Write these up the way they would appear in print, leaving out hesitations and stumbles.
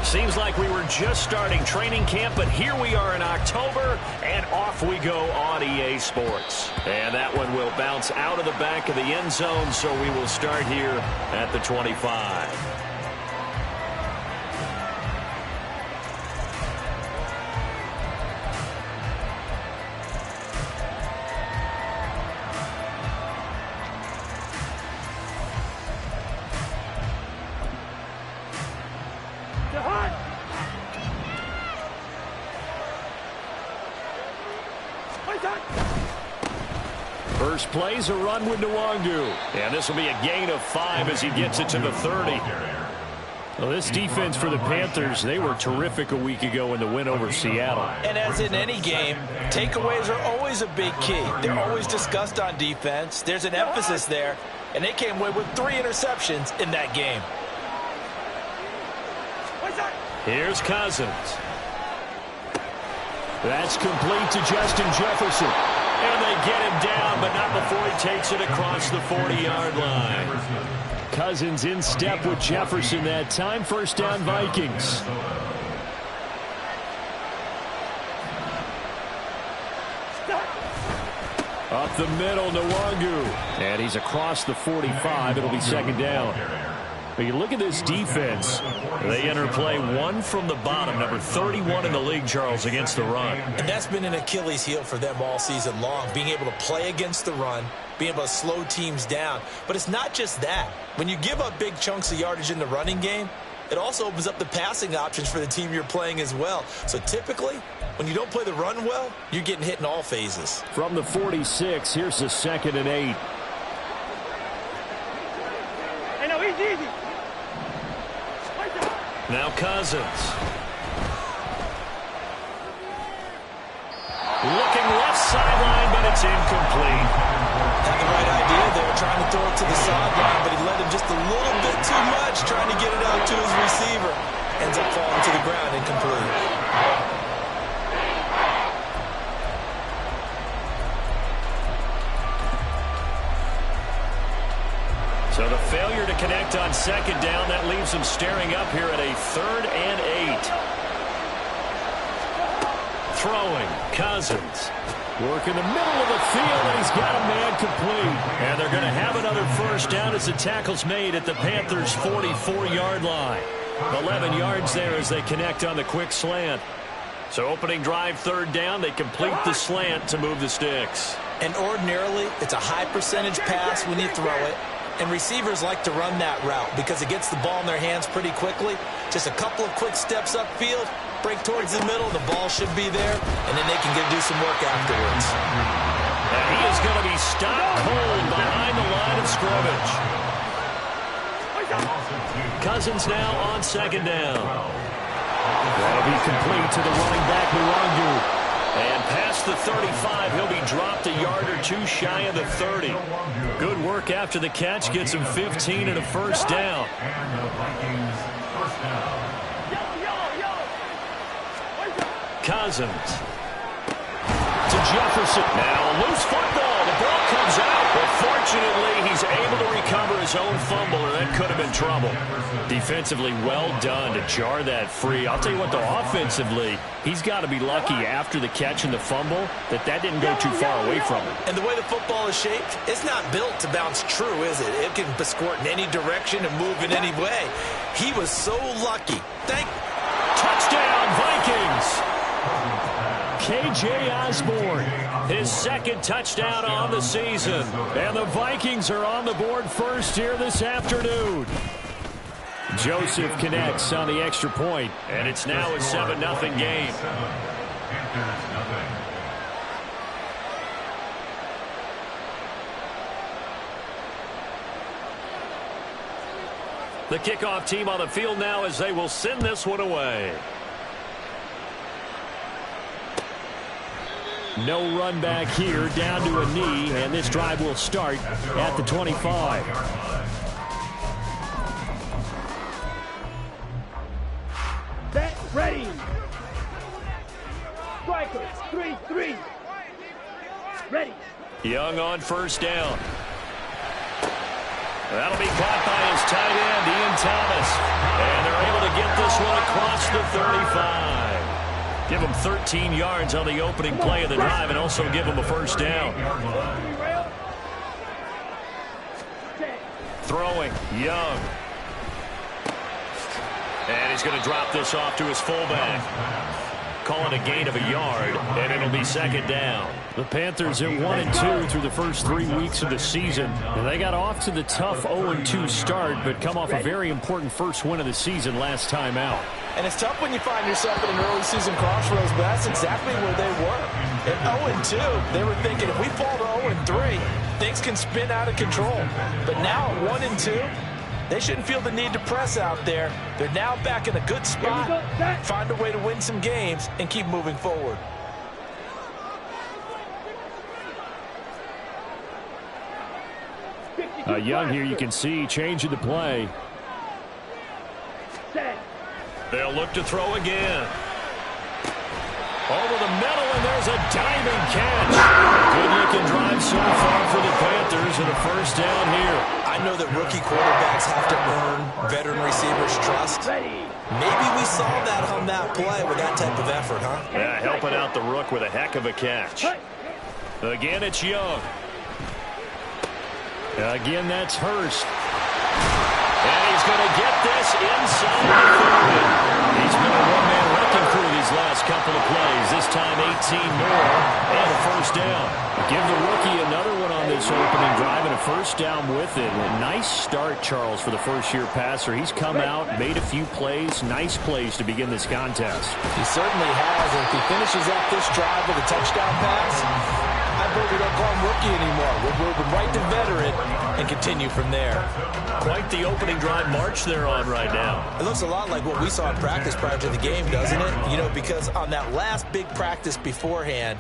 Seems like we were just starting training camp, but here we are in October, and off we go on EA Sports. And that one will bounce out of the back of the end zone, so we will start here at the 25. First play's a run with Nwangu. And this will be a gain of 5 as he gets it to the 30. Well, this defense for the Panthers, they were terrific a week ago in the win over Seattle. And as in any game, takeaways are always a big key. They're always discussed on defense. There's an emphasis there, and they came away with 3 interceptions in that game. Here's Cousins. That's complete to Justin Jefferson. And they get him down, but not before he takes it across the 40-yard line. Cousins in step with Jefferson that time. First down, Vikings. Up the middle, Nwangu. And he's across the 45. It'll be second down. But you look at this defense. They enter play 1 from the bottom, number 31 in the league, Charles, against the run. And that's been an Achilles heel for them all season long, being able to play against the run, being able to slow teams down. But it's not just that. When you give up big chunks of yardage in the running game, it also opens up the passing options for the team you're playing as well. So typically, when you don't play the run well, you're getting hit in all phases. From the 46, here's the 2nd and 8. I know, easy. Now Cousins. Looking left sideline, but it's incomplete. Had the right idea there, trying to throw it to the sideline, but he let him just a little bit too much, trying to get it out to his receiver. Ends up falling to the ground, incomplete. So the failure to connect on second down, that leaves him staring up here at a 3rd and 8. Throwing, Cousins. Work in the middle of the field, and he's got a man complete. And they're going to have another first down as the tackle's made at the Panthers' 44-yard line. 11 yards there as they connect on the quick slant. So opening drive, 3rd down, they complete the slant to move the sticks. And ordinarily, it's a high percentage pass when you throw it. And receivers like to run that route because it gets the ball in their hands pretty quickly. Just a couple of quick steps upfield, break towards the middle, the ball should be there, and then they can do some work afterwards. And he is going to be stopped cold behind the line of scrimmage. Cousins now on second down. That'll be complete to the running back, Nwangu. And past the 35, he'll be dropped a yard or 2 shy of the 30. Good work after the catch, gets him 15 and a first down. Cousins to Jefferson. Now a loose football. The ball comes out. But fortunately, he's able to recover his own fumble, or that could have been trouble. Defensively, well done to jar that free. I'll tell you what, though, offensively, he's got to be lucky after the catch and the fumble that didn't go too far away from him. And the way the football is shaped, it's not built to bounce true, is it? It can squirt in any direction and move in any way. He was so lucky. Touchdown, Vikings! KJ Osborne, his 2nd touchdown on the season. And the Vikings are on the board first here this afternoon. Joseph connects on the extra point, and it's now a 7-0 game. The kickoff team on the field now as they will send this one away. No run back here, down to a knee, and this drive will start at the 25. Set, ready. Strikers, 3-3. Ready. Young on first down. That'll be caught by his tight end, Ian Thomas. And they're able to get this one across the 35. Give him 13 yards on the opening play of the drive and also give him a first down. Throwing, Young. And he's going to drop this off to his fullback. Calling a gain of a yard, and it'll be second down. The Panthers at 1-2 through the first 3 weeks of the season. And they got off to the tough 0-2 start, but come off a very important first win of the season last time out. And it's tough when you find yourself at an early season crossroads, but that's exactly where they were. At 0-2, they were thinking, if we fall to 0-3, things can spin out of control. But now at 1-2, they shouldn't feel the need to press out there. They're now back in a good spot, find a way to win some games, and keep moving forward. Young here, you can see, changing the play. They'll look to throw again. Over the middle, and there's a diving catch. Good-looking drive so far for the Panthers, and a first down here. I know that rookie quarterbacks have to earn veteran receivers' trust. Maybe we saw that on that play with that type of effort, huh? Yeah, helping out the rook with a heck of a catch. Again, it's Young. Again, that's Hurst. And he's going to get this inside the 30. He's been a one-man wrecking crew these last couple of plays. This time 18 more and a first down. Give the rookie another one on this opening drive and a first down with it. A nice start, Charles, for the first-year passer. He's come out, made a few plays, nice plays to begin this contest. He certainly has. And if he finishes up this drive with a touchdown pass, I bet we don't call him rookie anymore. We're moving right to veteran and continue from there. Quite the opening drive march they're on right now. It looks a lot like what we saw in practice prior to the game, doesn't it? You know, because on that last big practice beforehand,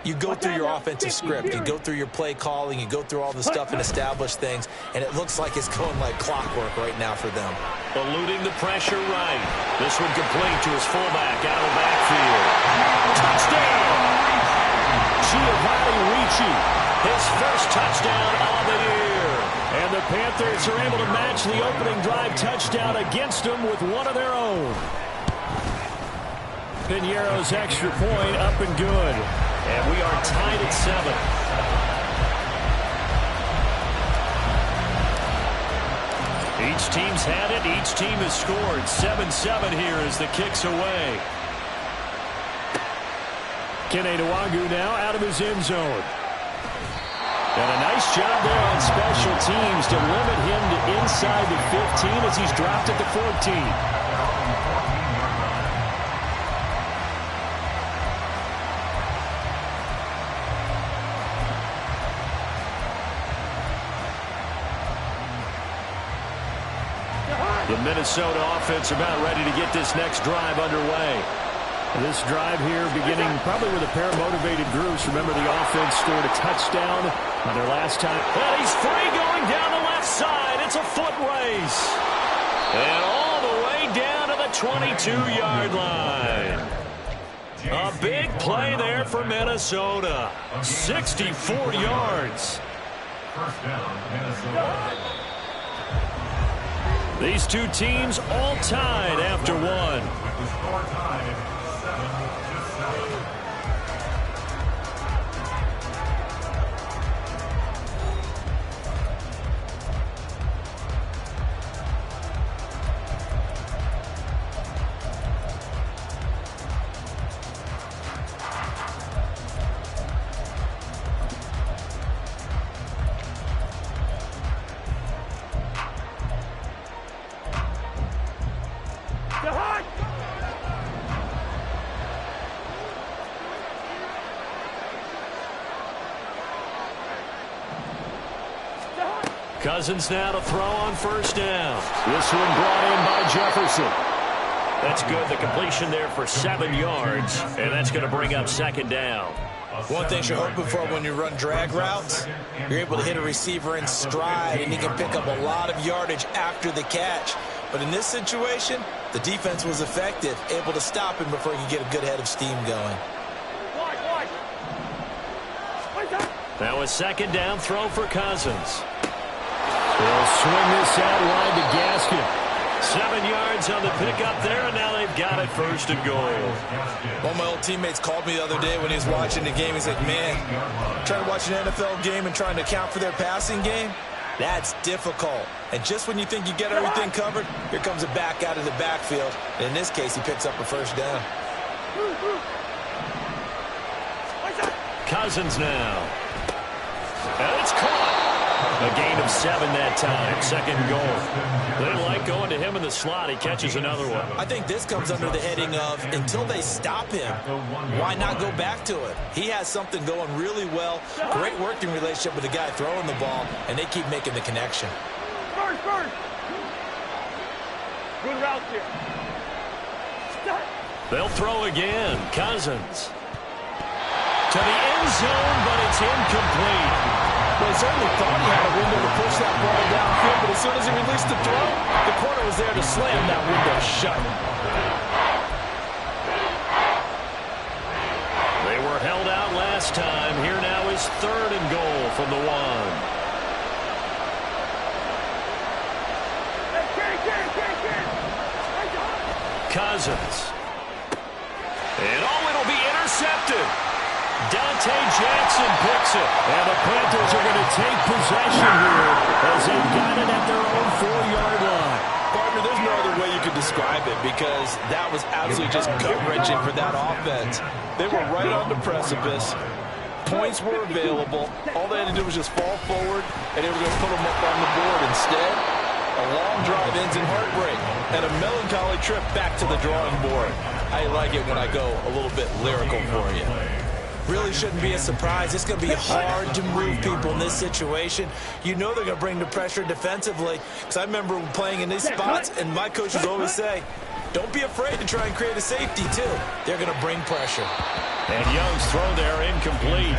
you go through your offensive script, you go through your play calling, you go through all the stuff and establish things, and it looks like it's going like clockwork right now for them. Eluding the pressure right. This one complete to his fullback out of the backfield. Touchdown! Giovanni Ricci, his first touchdown of the year. And the Panthers are able to match the opening drive touchdown against them with one of their own. Piñeiro's extra point up and good. And we are tied at 7. Each team's had it. Each team has scored. 7-7 here as the kick's away. Kene Nwagu now out of his end zone. And a nice job there on special teams to limit him to inside the 15 as he's dropped at the 14. The Minnesota offense about ready to get this next drive underway. This drive here beginning probably with a pair of motivated groups. Remember, the offense scored a touchdown on their last time. And he's free going down the left side. It's a foot race. And all the way down to the 22-yard line. A big play there for Minnesota. 64 yards. First down, Minnesota. These two teams all tied after one. With the score tied 7-7. Cousins now to throw on first down. This one brought in by Jefferson. That's good. The completion there for 7 yards. And that's going to bring up second down. One thing you're hoping for when you run drag routes, you're able to hit a receiver in stride, and he can pick up a lot of yardage after the catch. But in this situation, the defense was effective, able to stop him before he could get a good head of steam going. Now a second down throw for Cousins. They'll swing this out line to Gaskin. 7 yards on the pickup there, and now they've got it first and goal. One of my old teammates called me the other day when he was watching the game. He's like, man, trying to watch an NFL game and trying to account for their passing game, that's difficult. And just when you think you get everything covered, here comes a back out of the backfield. And in this case, he picks up a first down. Cousins now. And it's caught. A gain of 7 that time. Second goal. They like going to him in the slot. He catches another one. I think this comes under the heading of until they stop him, why not go back to it? He has something going really well. Great working relationship with the guy throwing the ball, and they keep making the connection. First. Good route here. They'll throw again. Cousins. To the end zone, but it's incomplete. Well, he certainly thought he had a window to push that ball downfield, but as soon as he released the throw, the corner was there to slam that window shut. They were held out last time. Here now is 3rd and goal from the 1. Cousins. And it'll be intercepted. Dante Jackson picks it. And the Panthers are going to take possession here as they've got it at their own 4-yard line. Partner, there's no other way you could describe it because that was absolutely just gut-wrenching for that offense. They were right on the precipice. Points were available. All they had to do was just fall forward, and they were going to put them up on the board. Instead, a long drive ends in heartbreak and a melancholy trip back to the drawing board. I like it when I go a little bit lyrical for you. Really shouldn't be a surprise. It's going to be hard to move people in this situation. You know they're going to bring the pressure defensively. Because I remember playing in these spots, and my coaches always say, don't be afraid to try and create a safety, too. They're going to bring pressure. And Young's throw there incomplete.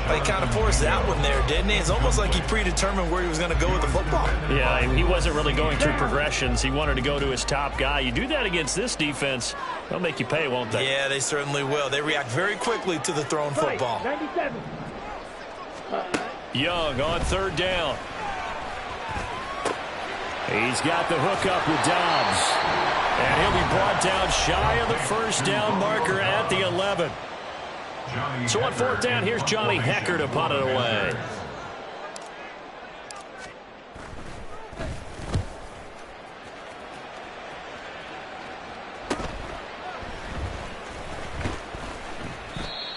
He kind of forced that one there, didn't he? It's almost like he predetermined where he was going to go with the football. Yeah, he wasn't really going through progressions. He wanted to go to his top guy. You do that against this defense, they'll make you pay, won't they? Yeah, they certainly will. They react very quickly to the thrown football. 97. Young on 3rd down. He's got the hook up with Dobbs. And he'll be brought down shy of the first down marker at the 11. So on 4th down, here's Johnny Hecker to punt it away.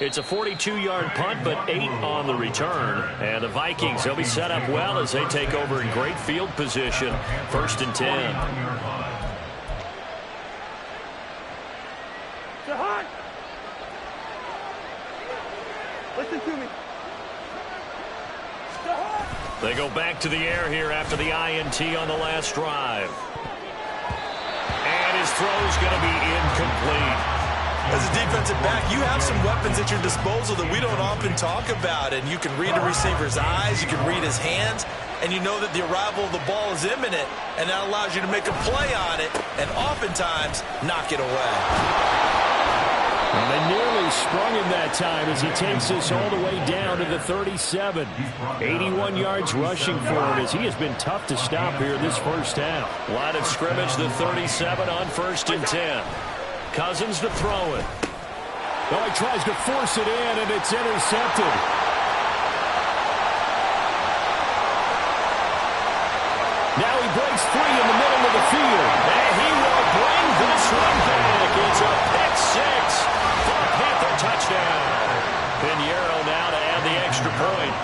It's a 42-yard punt, but 8 on the return. And the Vikings, they'll be set up well as they take over in great field position. 1st and 10. Listen to me. They go back to the air here after the INT on the last drive. And his throw's going to be incomplete. As a defensive back, you have some weapons at your disposal that we don't often talk about. And you can read a receiver's eyes, you can read his hands, and you know that the arrival of the ball is imminent, and that allows you to make a play on it and oftentimes knock it away. And they nearly sprung him that time as he takes this all the way down to the 37. 81 yards rushing for him as he has been tough to stop here this first half. Line of scrimmage, the 37 on 1st and 10. Cousins to throw it. Oh, he tries to force it in, and it's intercepted. Now he breaks free in the middle of the field. And he will bring this one back. It's a pick-6 for a Panther touchdown. Pinheiro now to add the extra point.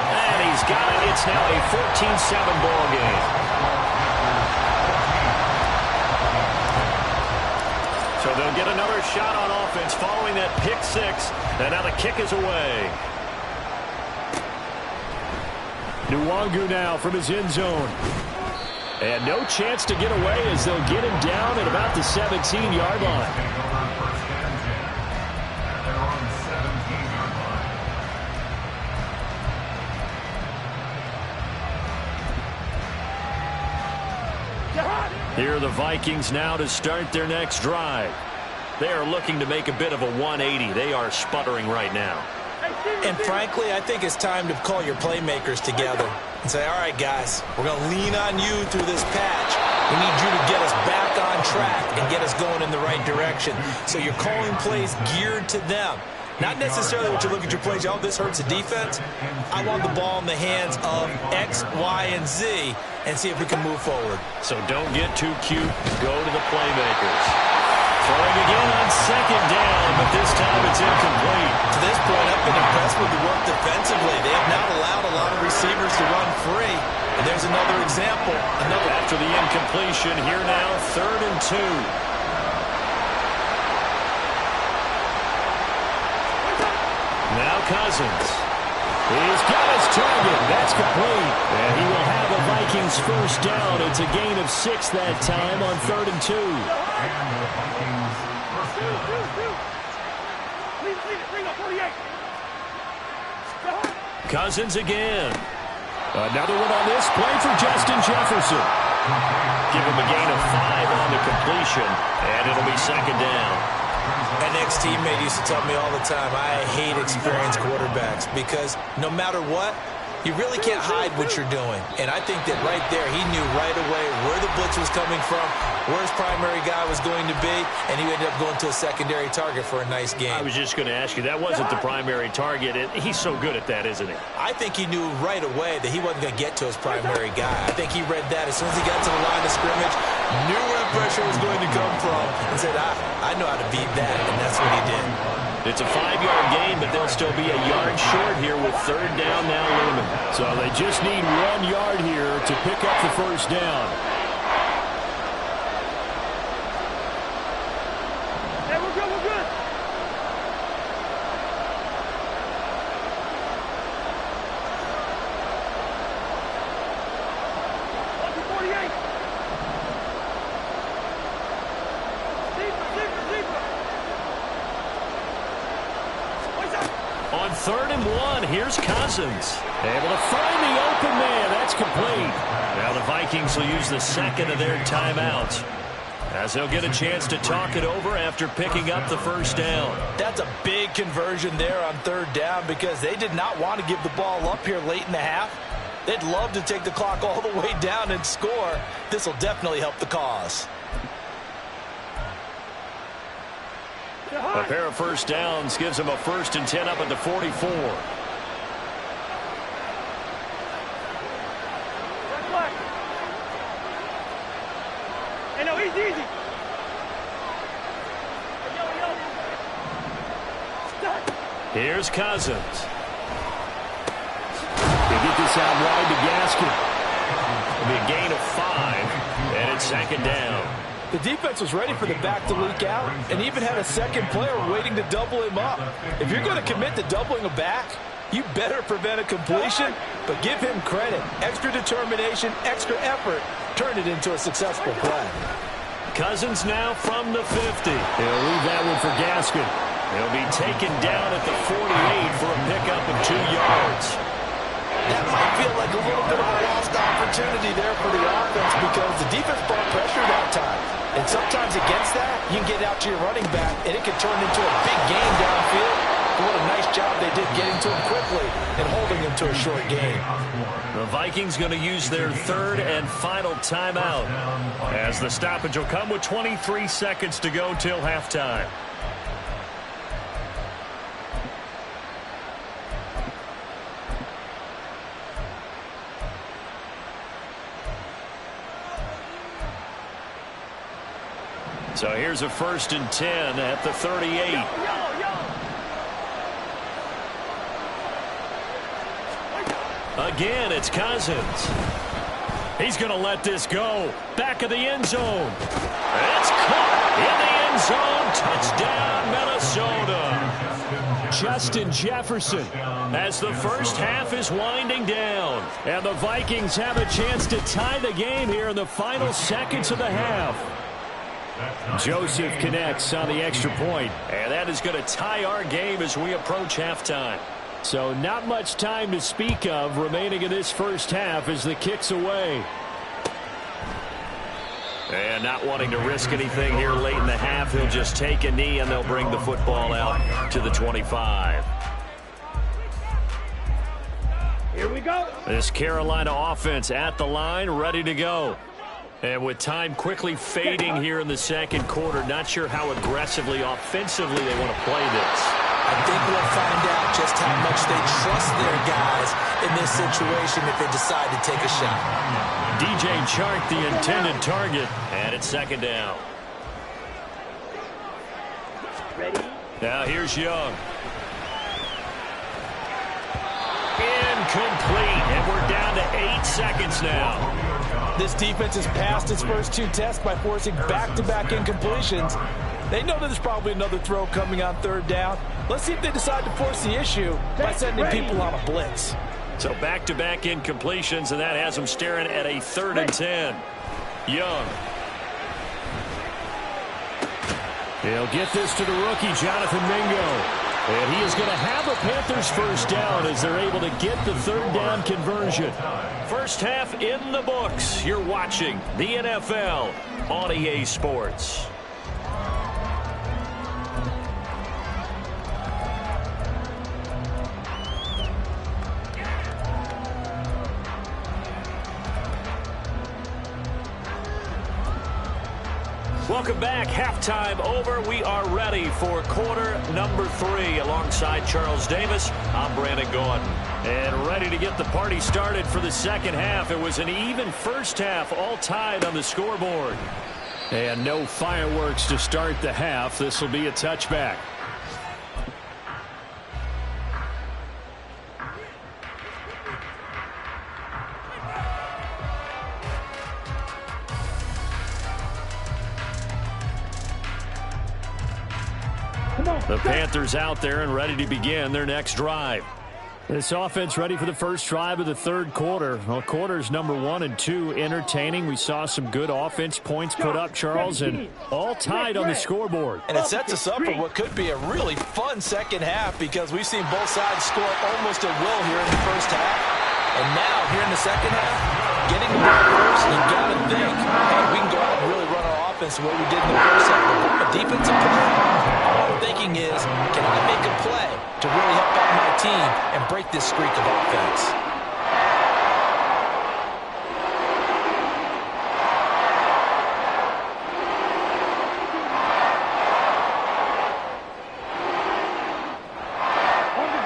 And he's got it. It's now a 14-7 ball game. So they'll get another shot on offense following that pick-6. And now the kick is away. Nwangu now from his end zone. And no chance to get away as they'll get him down at about the 17-yard line. Here are the Vikings now to start their next drive. They are looking to make a bit of a 180. They are sputtering right now. And frankly, I think it's time to call your playmakers together and say, all right, guys, we're going to lean on you through this patch. We need you to get us back on track and get us going in the right direction. So you're calling plays geared to them. Not necessarily what you look at your plays, oh, this hurts the defense. I want the ball in the hands of X, Y, and Z and see if we can move forward. So don't get too cute. Go to the playmakers. Throwing again on second down, but this time it's incomplete. To this point, I've been impressed with the work defensively. They have not allowed a lot of receivers to run free. And there's another example. After the incompletion, here now, 3rd and 2. Now Cousins. He's got his target. That's complete. And he will have a Vikings first down. It's a gain of 6 that time on 3rd and 2. And the Vikings first down. Bring up 48. Cousins again. Another one on this play for Justin Jefferson. Give him a gain of 5 on the completion, and it'll be 2nd down. An ex-teammate used to tell me all the time, I hate experienced quarterbacks because no matter what, you really can't hide what you're doing. And I think that right there, he knew right away where the blitz was coming from, where his primary guy was going to be, and he ended up going to a secondary target for a nice game. I was just going to ask you, that wasn't the primary target. He's so good at that, isn't he? I think he knew right away that he wasn't going to get to his primary guy. I think he read that as soon as he got to the line of scrimmage, knew where the pressure was going to come from, and said, I know how to beat that, and that's what he did. It's a 5-yard gain, but they'll still be a yard short here with 3rd down now looming. So they just need 1 yard here to pick up the first down. Hey, we're good, we're good. Lucky 48. Zebra. On 3rd and 1, here's Cousins. Able to find the open man. That's complete. Now the Vikings will use the 2nd of their timeouts, as they'll get a chance to talk it over after picking up the first down. That's a big conversion there on 3rd down because they did not want to give the ball up here late in the half. They'd love to take the clock all the way down and score. This will definitely help the cause. A pair of first downs gives them a 1st and 10 up at the 44. Hey, no, easy. Here's Cousins. They get this out wide to Gaskin. It'll be a gain of 5, and it's 2nd down. The defense was ready for the back to leak out and even had a second player waiting to double him up. If you're going to commit to doubling a back, you better prevent a completion, but give him credit. Extra determination, extra effort, turn it into a successful play. Cousins now from the 50. He'll leave that one for Gaskin. He'll be taken down at the 48 for a pickup of 2 yards. That might feel like a little bit of a lost opportunity there for the offense because the defense brought pressure that time. And sometimes against that, you can get out to your running back, and it can turn into a big gain downfield. But what a nice job they did getting to him quickly and holding him to a short gain. The Vikings going to use their 3rd and final timeout, as the stoppage will come with 23 seconds to go till halftime. So here's a 1st and 10 at the 38. Again, it's Cousins. He's going to let this go. Back of the end zone. It's caught in the end zone. Touchdown, Minnesota. Justin Jefferson, as the first half is winding down. And the Vikings have a chance to tie the game here in the final seconds of the half. Joseph connects on the extra point, and that is going to tie our game as we approach halftime. So not much time to speak of remaining in this first half as the kick's away. And not wanting to risk anything here late in the half, he'll just take a knee and they'll bring the football out to the 25. Here we go. This Carolina offense at the line, ready to go. And with time quickly fading here in the second quarter, not sure how aggressively, offensively they want to play this. I think we'll find out just how much they trust their guys in this situation if they decide to take a shot. DJ Chark, the intended target, and it's second down. Ready? Now here's Young. Incomplete, and we're down to 8 seconds now. This defense has passed its first 2 tests by forcing back-to-back incompletions. They know that there's probably another throw coming on third down. Let's see if they decide to force the issue by sending people on a blitz. So back-to-back incompletions, and that has them staring at a 3rd and 10. Young. He'll get this to the rookie, Jonathan Mingo. And he is going to have a Panthers first down as they're able to get the 3rd down conversion. First half in the books. You're watching the NFL on EA Sports. Welcome back. Halftime over. We are ready for quarter number 3. Alongside Charles Davis, I'm Brandon Gordon. And ready to get the party started for the second half. It was an even first half, all tied on the scoreboard. And no fireworks to start the half. This will be a touchback. The Panthers out there and ready to begin their next drive. This offense ready for the first drive of the 3rd quarter. Well, quarters number 1 and 2 entertaining. We saw some good offense points put up, Charles, and all tied on the scoreboard. And it sets us up for what could be a really fun second half because we've seen both sides score almost at will here in the first half. And now, here in the second half, getting the ball first, you got to think, hey, we can go out and really run our offense the way we did in the first half. But a defensive play, all I'm thinking is, can I make a play to really help out my team and break this streak of offense?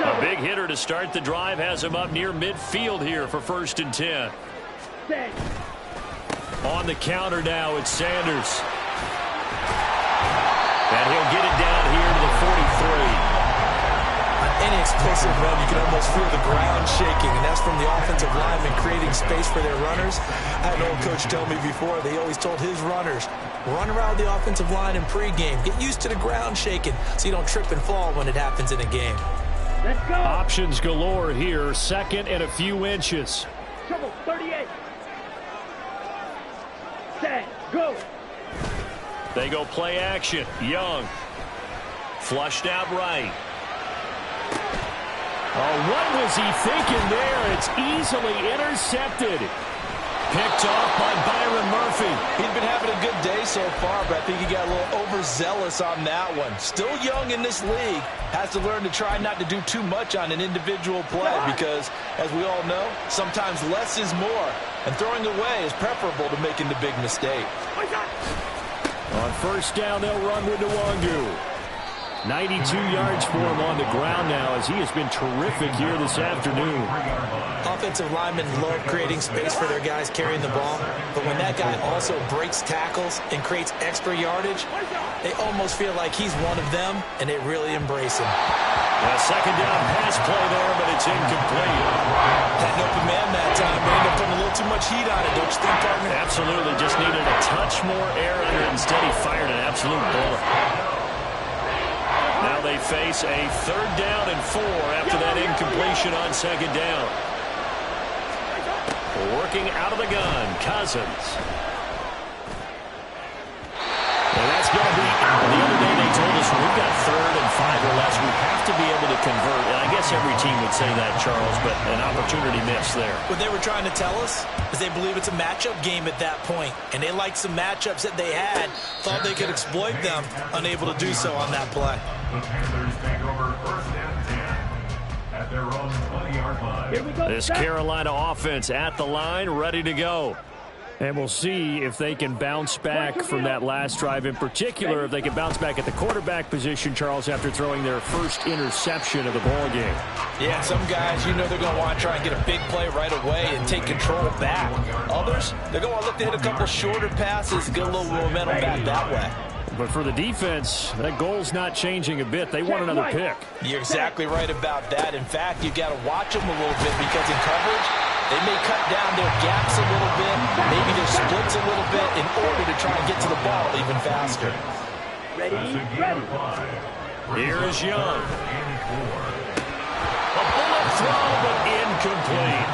A big hitter to start the drive has him up near midfield here for 1st and 10. On the counter now, it's Sanders. And he'll get it down here to the 43. Any explosive run, you can almost feel the ground shaking, and that's from the offensive linemen creating space for their runners. I had an old coach tell me before, they always told his runners, run around the offensive line in pregame. Get used to the ground shaking so you don't trip and fall when it happens in a game. Let's go. Options galore here, 2nd and a few inches. Trouble, 38. Set, go. They go play action. Young. Flushed out right. Oh, what was he thinking there? It's easily intercepted. Picked off by Byron Murphy. He's been having a good day so far, but I think he got a little overzealous on that one. Still young in this league. Has to learn to try not to do too much on an individual play because, as we all know, sometimes less is more. And throwing away is preferable to making the big mistake. On first down, they'll run with Nwangu. 92 yards for him on the ground now as he has been terrific here this afternoon. Offensive linemen love creating space for their guys carrying the ball, but when that guy also breaks tackles and creates extra yardage, they almost feel like he's one of them, and they really embrace him. A second down pass play there, but it's incomplete. Had an open man that time, but ended up putting a little too much heat on it, don't you think, partner? Absolutely, just needed a touch more air under it. Instead, he fired an absolute bullet. Now they face a 3rd down and 4 after that incompletion on second down. Working out of the gun, Cousins. And that's going to be, the other day they told listen, we've got 3rd and 5 or less. We have to be able to convert. And I guess every team would say that, Charles, but an opportunity missed there. What they were trying to tell us is they believe it's a matchup game at that point, and they liked some matchups that they had, thought they could exploit them, unable to do so on that play. The Panthers take over 1st and 10 at their own 20-yard line. Here we go. This Carolina offense at the line, ready to go. And we'll see if they can bounce back from that last drive, in particular if they can bounce back at the quarterback position, Charles, after throwing their first interception of the ball game. Yeah, some guys, you know they're going to want to try and get a big play right away and take control back. Others, they're going to look to hit a couple shorter passes, get a little momentum back that way. But for the defense, that goal's not changing a bit. They want another pick. You're exactly right about that. In fact, you've got to watch them a little bit because in coverage, they may cut down their gaps a little bit, maybe their splits a little bit in order to try and get to the ball even faster. Ready, ready. Here is Young. A bullet throw, but incomplete.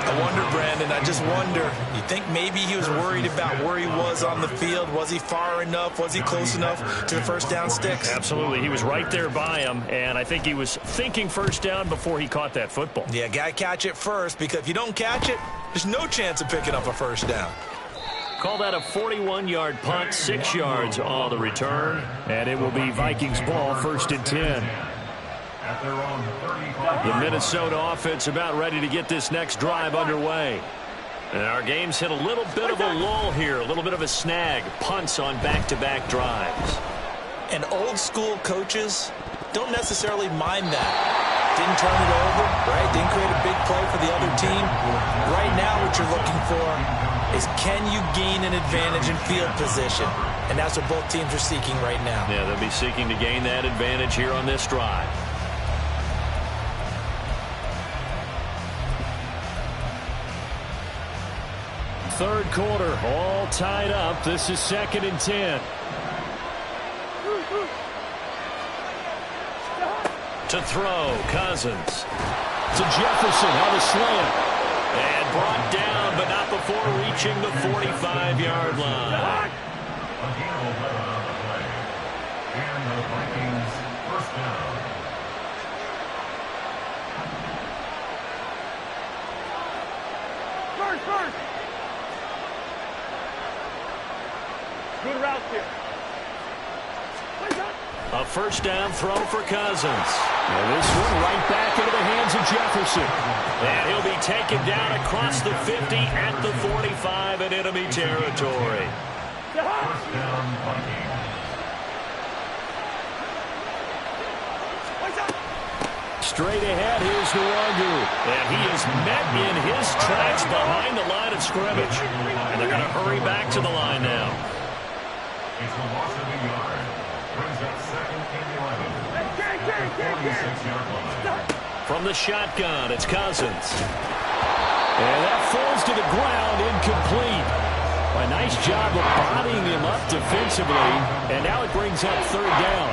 I wonder, Brandon, I just wonder, you think maybe he was worried about where he was on the field? Was he far enough? Was he close enough to the first down sticks? Absolutely. He was right there by him, and I think he was thinking first down before he caught that football. Yeah, got to catch it first, because if you don't catch it, there's no chance of picking up a first down. Call that a 41-yard punt, 6 yards on the return, and it will be Vikings ball, 1st and 10. At their own 35. The Minnesota offense about ready to get this next drive underway. And our game's hit a little bit of a lull here, a little bit of a snag. Punts on back-to-back drives. And old-school coaches don't necessarily mind that. Didn't turn it over, right? Didn't create a big play for the other team. Right now what you're looking for is can you gain an advantage in field position? And that's what both teams are seeking right now. Yeah, they'll be seeking to gain that advantage here on this drive. Third quarter, all tied up. This is 2nd and 10. To throw, Cousins. To Jefferson on the slant. And brought down, but not before reaching the 45-yard line. Again, on the play. And the Vikings 1st down. First. Good route here. A first down throw for Cousins. And this one right back into the hands of Jefferson. And he'll be taken down across the 50 at the 45 in enemy territory. 1st down, Vikings. Straight ahead, here's Nwangu. And he is met in his tracks behind the line of scrimmage. And they're going to hurry back to the line now. It's a loss of a yard. Brings up 2nd and 11. At the 46-yard line. From the shotgun, it's Cousins. And that falls to the ground, incomplete. A nice job of bodying him up defensively. And now it brings up 3rd down.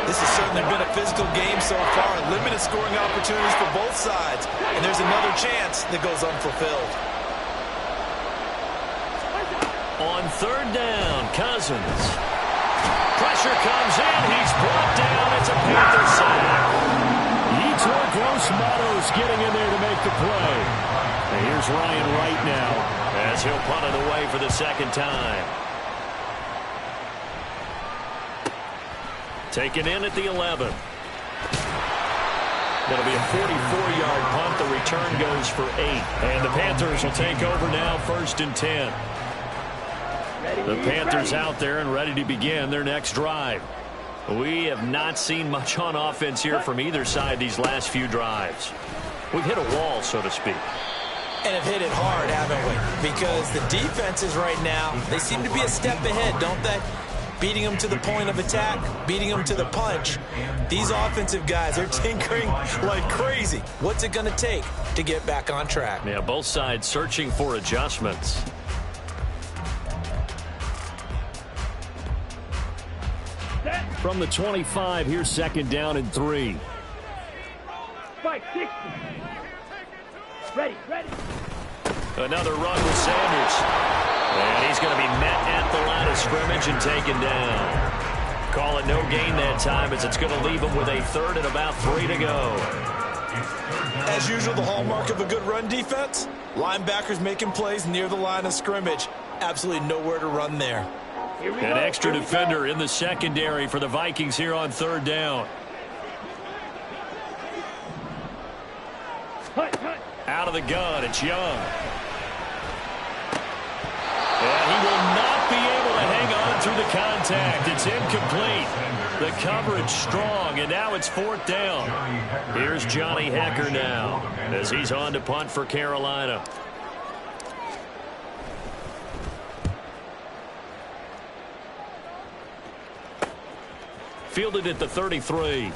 This has certainly been a physical game so far. Limited scoring opportunities for both sides. And there's another chance that goes unfulfilled. On 3rd down, Cousins. Pressure comes in. He's brought down. It's a Panther sack. Yetur Gross-Matos getting in there to make the play. And here's Ryan Wright now as he'll punt it away for the 2nd time. Taken in at the 11. That'll be a 44-yard punt. The return goes for 8. And the Panthers will take over now, 1st and 10. The Panthers out there and ready to begin their next drive. We have not seen much on offense here from either side these last few drives. We've hit a wall, so to speak. And have hit it hard, haven't we? Because the defenses right now, they seem to be a step ahead, don't they? Beating them to the point of attack, beating them to the punch. These offensive guys are tinkering like crazy. What's it going to take to get back on track? Yeah, both sides searching for adjustments. From the 25, here's 2nd down and 3. Spike 60. Ready. Another run with Sanders. And he's going to be met at the line of scrimmage and taken down. call it no gain that time as it's going to leave them with a third and about 3 to go. As usual, the hallmark of a good run defense, linebackers making plays near the line of scrimmage. Absolutely nowhere to run there. An extra defender in the secondary for the Vikings here on third down. Out of the gun, it's Young. And he will not be able to hang on through the contact. It's incomplete. The coverage strong, and now it's fourth down. Here's Johnny Hecker now as he's on to punt for Carolina. Fielded at the 33.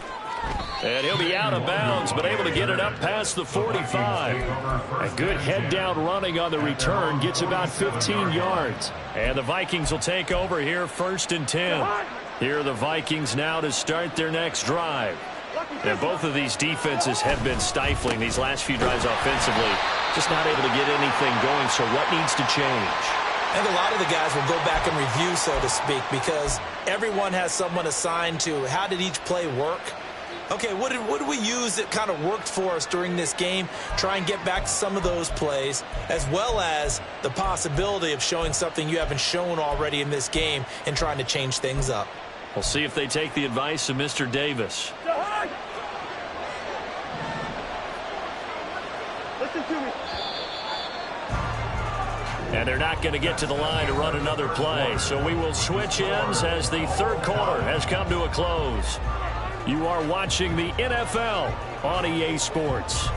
And he'll be out of bounds, but able to get it up past the 45. A good head-down running on the return gets about 15 yards. And the Vikings will take over here, 1st and 10. Here are the Vikings now to start their next drive. And both of these defenses have been stifling these last few drives offensively. Just not able to get anything going, so what needs to change? And a lot of the guys will go back and review, so to speak, because everyone has someone assigned to how did each play work. Okay, what did we use that kind of worked for us during this game? Try and get back to some of those plays, as well as the possibility of showing something you haven't shown already in this game and trying to change things up. We'll see if they take the advice of Mr. Davis. Listen to me. And they're not going to get to the line to run another play. So we will switch ends as the third quarter has come to a close. You are watching the NFL on EA Sports.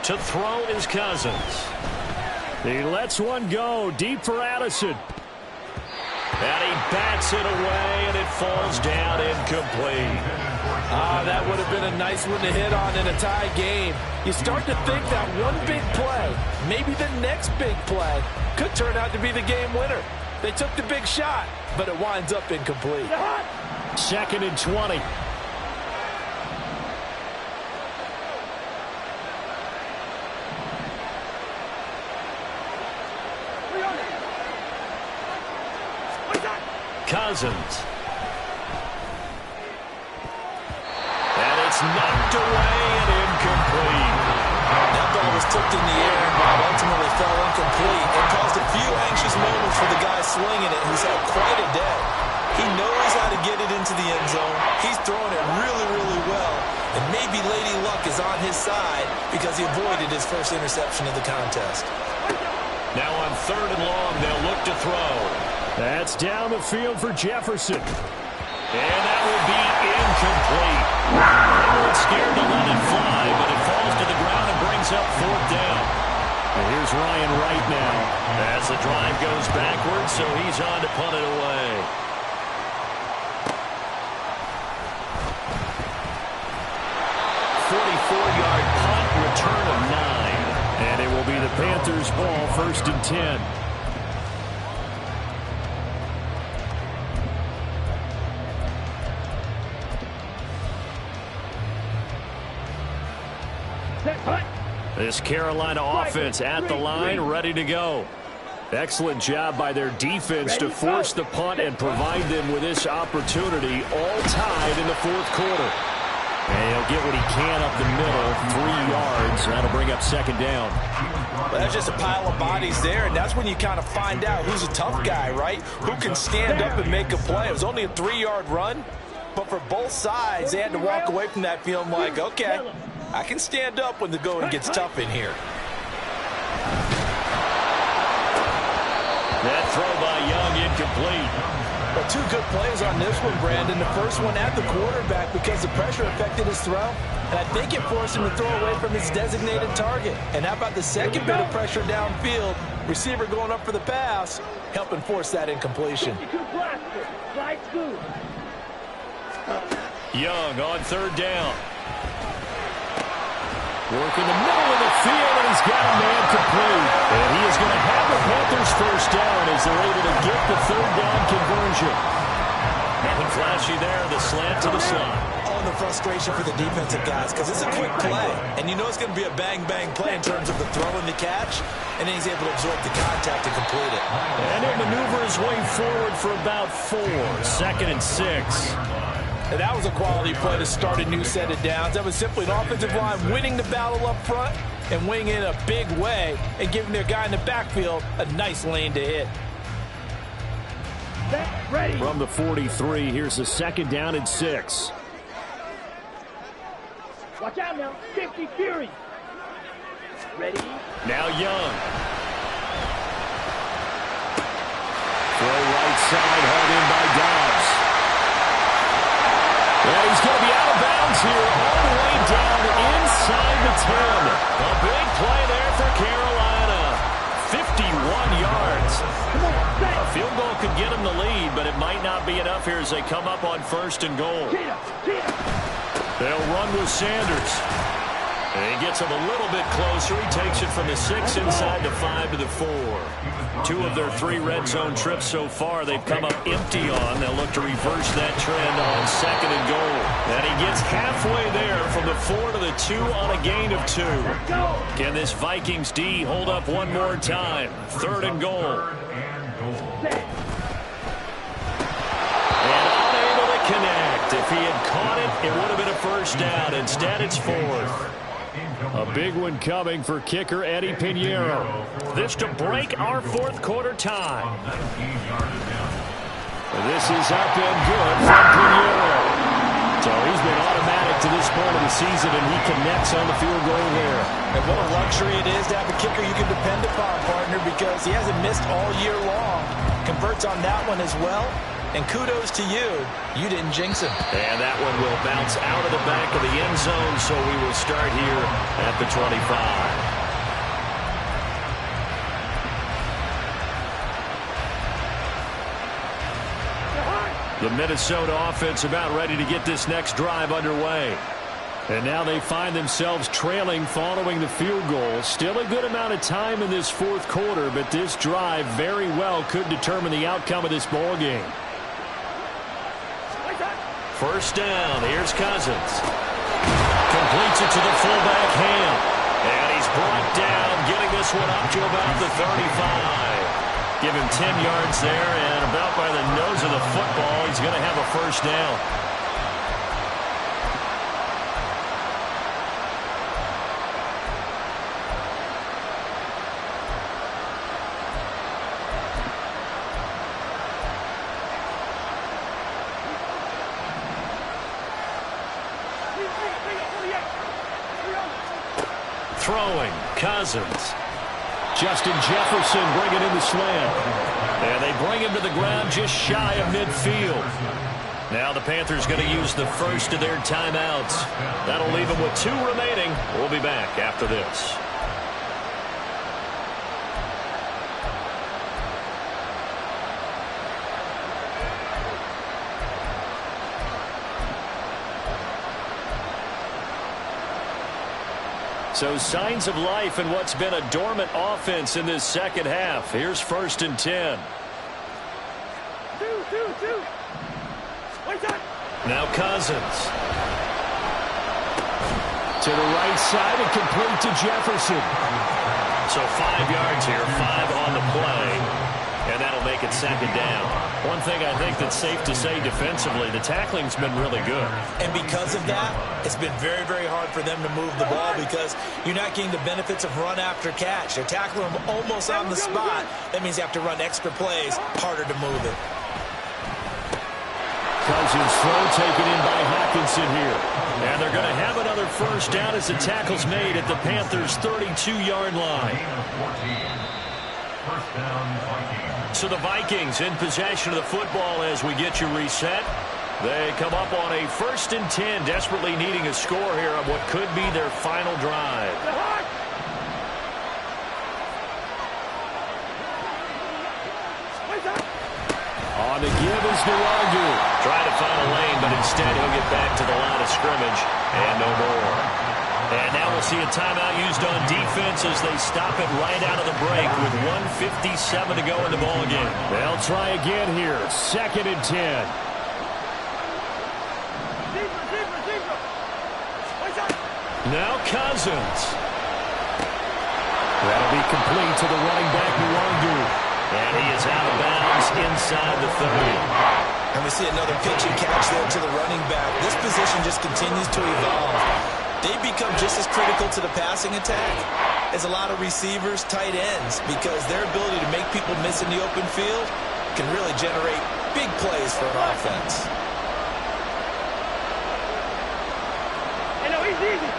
To throw is Cousins. He lets one go deep for Addison. And he bats it away, and it falls down incomplete. That would have been a nice one to hit on in a tie game. You start to think that one big play, maybe the next big play, could turn out to be the game winner. They took the big shot, but it winds up incomplete. 2nd and 20. Cousins. And it's knocked away and incomplete. That ball was tipped in the air but ultimately fell incomplete. It caused a few anxious moments for the guy swinging it, who's had quite a day. He knows how to get it into the end zone. He's throwing it really, really well. And maybe Lady Luck is on his side because he avoided his first interception of the contest. Now on 3rd and long, they'll look to throw. That's down the field for Jefferson. And that will be incomplete. Everyone's scared to let it fly, but it falls to the ground and brings up 4th down. And here's Ryan Wright now as the drive goes backwards, so he's on to punt it away. .44-yard punt, return of 9. And it will be the Panthers' ball, 1st and 10. This Carolina offense at the line, ready to go. Excellent job by their defense to force the punt and provide them with this opportunity, all tied in the 4th quarter. And he'll get what he can up the middle, 3 yards. That'll bring up 2nd down. Well, that's just a pile of bodies there, and that's when you kind of find out who's a tough guy, right? Who can stand up and make a play. It was only a 3-yard run, but for both sides, they had to walk away from that feeling like, okay, I can stand up when the going gets tough in here. That throw by Young incomplete. Well, 2 good plays on this one, Brandon. The first one at the quarterback because the pressure affected his throw, and I think it forced him to throw away from his designated target. And how about the second bit of pressure downfield? Receiver going up for the pass, helping force that incompletion. Young on third down. Working the middle of the field, and he's got a man complete. And he is going to have the Panthers first down as they're able to get the third down conversion. Nothing flashy there, the slant to the slot. Oh, and the frustration for the defensive guys, because it's a quick play. And you know it's going to be a bang-bang play in terms of the throw and the catch. And then he's able to absorb the contact and complete it. And he'll maneuver his way forward for about 4. 2nd and 6. And that was a quality play to start a new set of downs. That was simply an offensive line winning the battle up front and winning it in a big way and giving their guy in the backfield a nice lane to hit. Ready. From the 43, here's the 2nd down and 6. Watch out now. 50 Fury. Ready. Now Young. Throw right side, hauled in by Dobbs. And he's going to be out of bounds here, all the way down inside the 10. A big play there for Carolina. 51 yards. A field goal could get him the lead, but it might not be enough here as they come up on 1st and goal. They'll run with Sanders. And he gets him a little bit closer. He takes it from the 6 inside the 5 to the 4. 2 of their 3 red zone trips so far they've come up empty on. They'll look to reverse that trend on 2nd and goal. And he gets halfway there from the 4 to the 2 on a gain of 2. Can this Vikings D hold up one more time? 3rd and goal. And unable to connect. If he had caught it, it would have been a first down. Instead, it's 4th. A big one coming for kicker Eddie Pinheiro. This to break our 4th quarter tie. This is up and good from Pinheiro. So he's been automatic to this point of the season, and he connects on the field goal there. And what a luxury it is to have a kicker you can depend upon, partner, because he hasn't missed all year long. Converts on that one as well. And kudos to you. You didn't jinx him. And that one will bounce out of the back of the end zone, so we will start here at the 25. The Minnesota offense about ready to get this next drive underway. And now they find themselves trailing following the field goal. Still a good amount of time in this 4th quarter, but this drive very well could determine the outcome of this ball game. First down, here's Cousins. Completes it to the fullback Ham. And he's brought down, getting this one up to about the 35. Give him 10 yards there, and about by the nose of the football, he's going to have a first down. Throwing, Cousins. Justin Jefferson bringing in the slant. And they bring him to the ground just shy of midfield. Now the Panthers going to use the first of their timeouts. That'll leave them with 2 remaining. We'll be back after this. So signs of life in what's been a dormant offense in this second half. Here's 1st and 10. Now Cousins. To the right side and complete to Jefferson. So 5 yards here, 5 on the play. And that'll make it 2nd down. One thing I think that's safe to say defensively, the tackling's been really good. And because of that, it's been very, very hard for them to move the ball because you're not getting the benefits of run after catch. They're tackling them almost on the spot. That means you have to run extra plays, harder to move it. Cousins throw taken in by Hawkinson here. And they're going to have another first down as the tackle's made at the Panthers' 32-yard line. First down, Vikings. So the Vikings in possession of the football as we get you reset. They come up on a 1st and 10, desperately needing a score here on what could be their final drive. On the give is Nwangu. Trying to find a lane but instead he'll get back to the line of scrimmage and no more. And now we'll see a timeout used on defense as they stop it right out of the break with 1:57 to go in the ballgame. They'll try again here. 2nd and 10. Now Cousins. That'll be complete to the running back, Nwangu. And he is out of bounds inside the 30. And we see another pitch and catch there to the running back. This position just continues to evolve. They become just as critical to the passing attack as a lot of receivers, tight ends, because their ability to make people miss in the open field can really generate big plays for an offense. Hey, no, he's easy.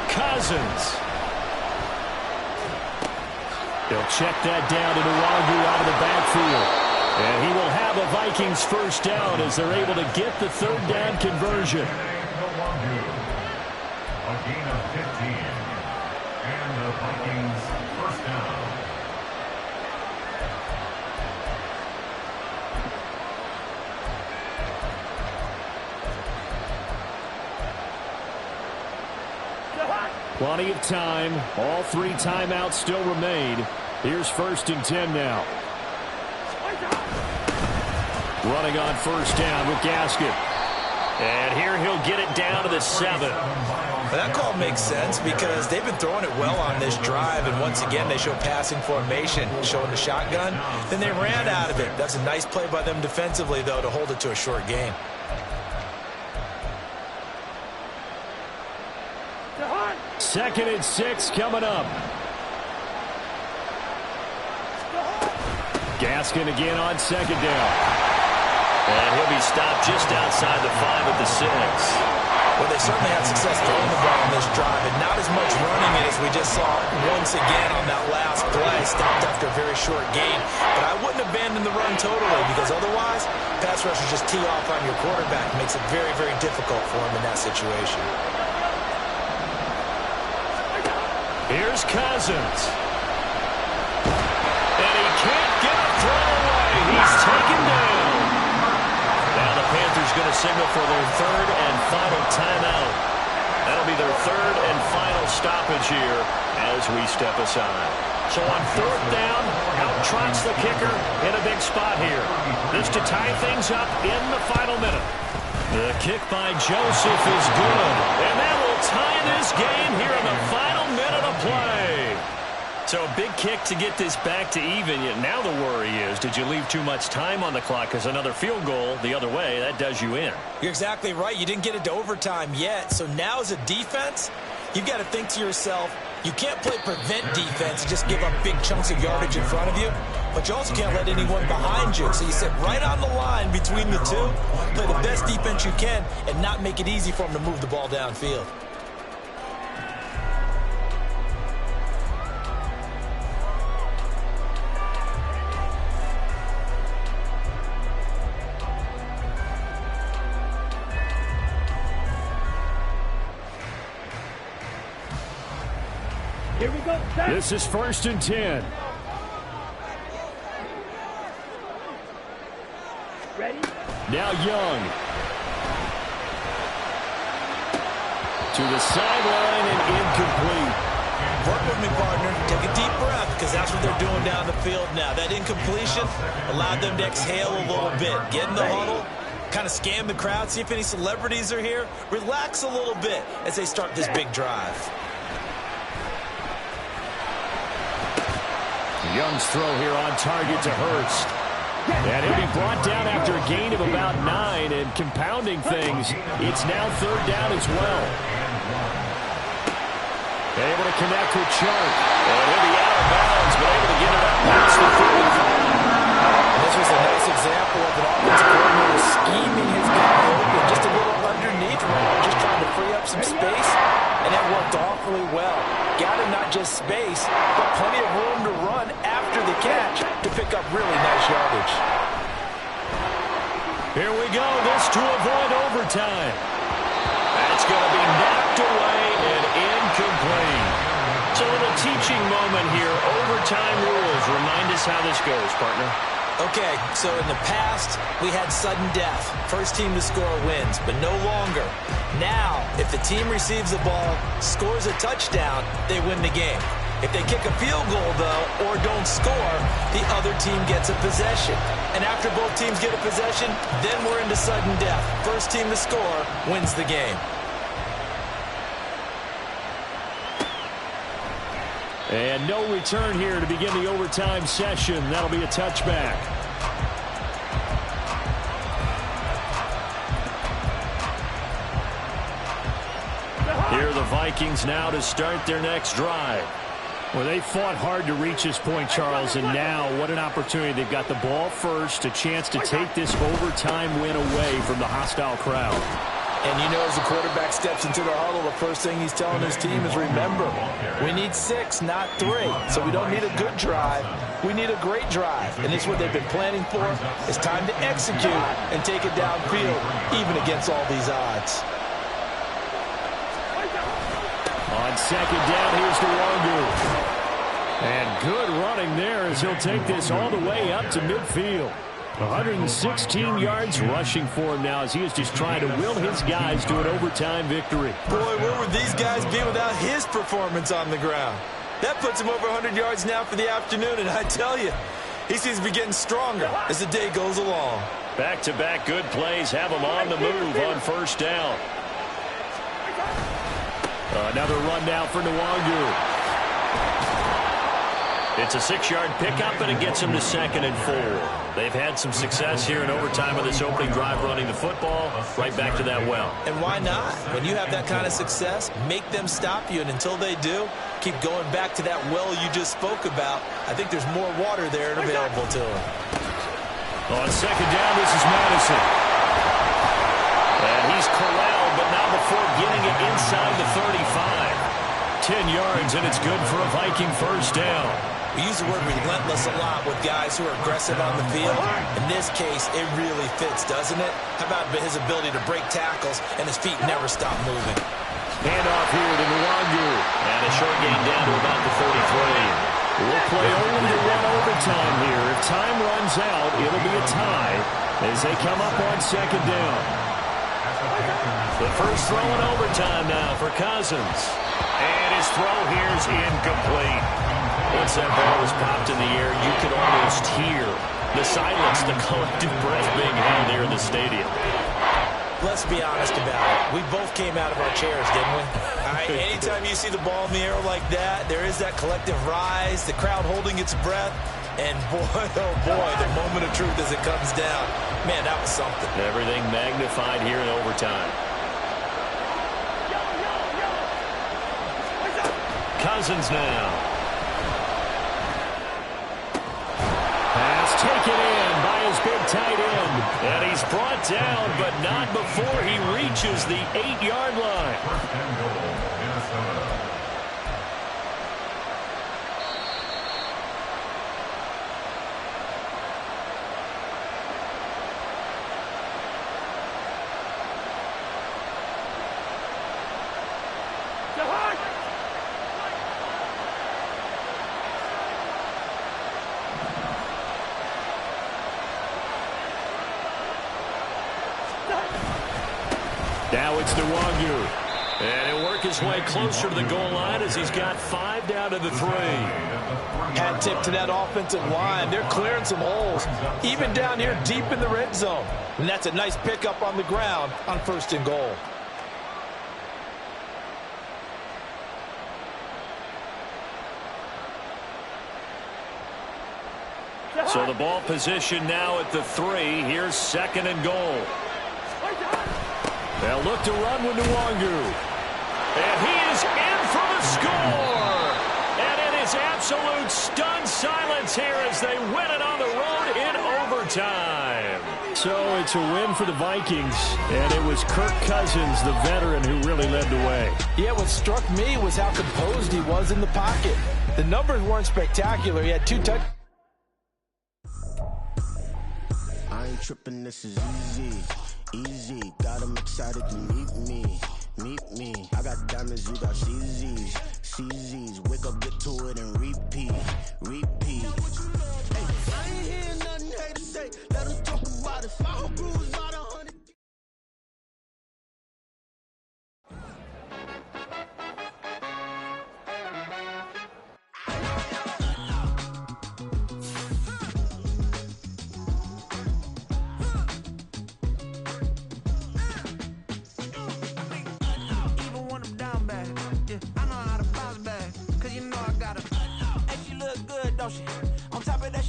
Cousins. They'll check that down to Nwangu out of the backfield. And he will have a Vikings first down as they're able to get the 3rd down conversion. A gain of 15. And the Vikings first down. Plenty of time. All 3 timeouts still remain. Here's 1st and 10 now. Running on first down with Gaskin. And here he'll get it down to the 7. That call makes sense because they've been throwing it well on this drive, and once again they show passing formation, showing the shotgun. Then they ran out of it. That's a nice play by them defensively, though, to hold it to a short game. Second and 6 coming up. Gaskin again on 2nd down. And he'll be stopped just outside the 5 at the 6. Well, they certainly had success throwing the ball on this drive, and not as much running it as we just saw once again on that last play, stopped after a very short gain. But I wouldn't abandon the run totally, because otherwise, pass rushers just tee off on your quarterback. It makes it very, very difficult for him in that situation. Here's Cousins. And he can't get a throw away. He's taken down. Now the Panthers going to signal for their 3rd and final timeout. That'll be their 3rd and final stoppage here as we step aside. So on 4th down, out trots the kicker in a big spot here. This to tie things up in the final minute. The kick by Joseph is good. And that will tie this game here in the final minute of play. So a big kick to get this back to even. Yet now the worry is, did you leave too much time on the clock? Because another field goal the other way, that does you in. You're exactly right. You didn't get it to overtime yet. So now as a defense, you've got to think to yourself, you can't play prevent defense and just give up big chunks of yardage in front of you. But you also can't let anyone behind you. So you sit right on the line between the two, play the best defense you can, and not make it easy for them to move the ball downfield. Here we go. This is 1st and 10. Ready? Now Young. To the sideline and incomplete. Work with me, partner. Take a deep breath, because that's what they're doing down the field now. That incompletion allowed them to exhale a little bit. Get in the huddle, kind of scan the crowd, see if any celebrities are here. Relax a little bit as they start this big drive. Young's throw here on target to Hurst. And he'll be brought down after a gain of about 9, and compounding things, it's now 3rd down as well. Able to connect with Chuck. And he'll be out of bounds, but able to get it up past the 35. This was a nice example of an offensive coordinator scheming his guy open, just a little underneath route, just trying to free up some space, and it worked awfully well. Got him not just space, but plenty of room to run after the catch to pick up really nice yardage. Here we go. This to avoid overtime. That's going to be knocked away and incomplete. It's a little teaching moment here. Overtime rules. Remind us how this goes, partner. Okay, so in the past, we had sudden death. First team to score wins, but no longer. Now, if the team receives the ball, scores a touchdown, they win the game. If they kick a field goal, though, or don't score, the other team gets a possession. And after both teams get a possession, then we're into sudden death. First team to score wins the game. And no return here to begin the overtime session. That'll be a touchback. Here are the Vikings now to start their next drive. Well, they fought hard to reach this point, Charles, and now what an opportunity. They've got the ball first, a chance to take this overtime win away from the hostile crowd. And you know, as the quarterback steps into the huddle, the first thing he's telling his team is, remember, we need 6, not 3. So we don't need a good drive. We need a great drive. And it's what they've been planning for. It's time to execute and take it downfield, even against all these odds. On second down, here's Nwangu. And good running there as he'll take this all the way up to midfield. 116 yards rushing for him now as he is just trying to will his guys to an overtime victory. Boy, where would these guys be without his performance on the ground? That puts him over 100 yards now for the afternoon, and I tell you, he seems to be getting stronger as the day goes along. Back-to-back good plays have him on the move on first down. Another run now for Nwangu. It's a 6-yard pickup, and it gets him to 2nd and 4. They've had some success here in overtime with this opening drive running the football. Right back to that well. And why not? When you have that kind of success, make them stop you, and until they do, keep going back to that well you just spoke about. I think there's more water there and available to them. On second down, this is Madison. And he's corralled, but not before getting it inside the 35. 10 yards, and it's good for a Viking first down. We use the word relentless a lot with guys who are aggressive on the field. In this case, it really fits, doesn't it? How about his ability to break tackles and his feet never stop moving? Handoff here to Nwangu. And a short gain down to about the 43. We'll play only to one overtime here. If time runs out, it'll be a tie as they come up on second down. The first throw in overtime now for Cousins. And his throw here is incomplete. Once that ball was popped in the air, you could almost hear the silence, the collective breath being held here in the stadium. Let's be honest about it. We both came out of our chairs, didn't we? All right, anytime you see the ball in the air like that, there is that collective rise, the crowd holding its breath, and boy, oh boy, the moment of truth as it comes down. Man, that was something. Everything magnified here in overtime. Cousins now. Pass taken in by his big tight end. And he's brought down, but not before he reaches the 8-yard line. First and goal, Minnesota. Now it's Nwangu. And he'll work his way closer to the goal line as he's got 5 down to the 3. Hat tip to that offensive line. They're clearing some holes, even down here deep in the red zone. And that's a nice pickup on the ground on first and goal. So the ball position now at the 3. Here's 2nd and goal. They'll look to run with Nwangu. And he is in for the score. And it is absolute stunned silence here as they win it on the road in overtime. So it's a win for the Vikings. And it was Kirk Cousins, the veteran, who really led the way. Yeah, what struck me was how composed he was in the pocket. The numbers weren't spectacular. He had 2 touchdowns. I ain't tripping, this is easy. Easy, got 'em excited to meet me. I got diamonds, you got CZs. CZs. Wake up, get to it, and repeat. Repeat. Hey, I ain't hearing nothing hate to say. Let us talk about it. My whole crew is about 100. Even when I'm down bad, yeah, I know how to bounce back. Cause you know I got her. And she look good, don't she?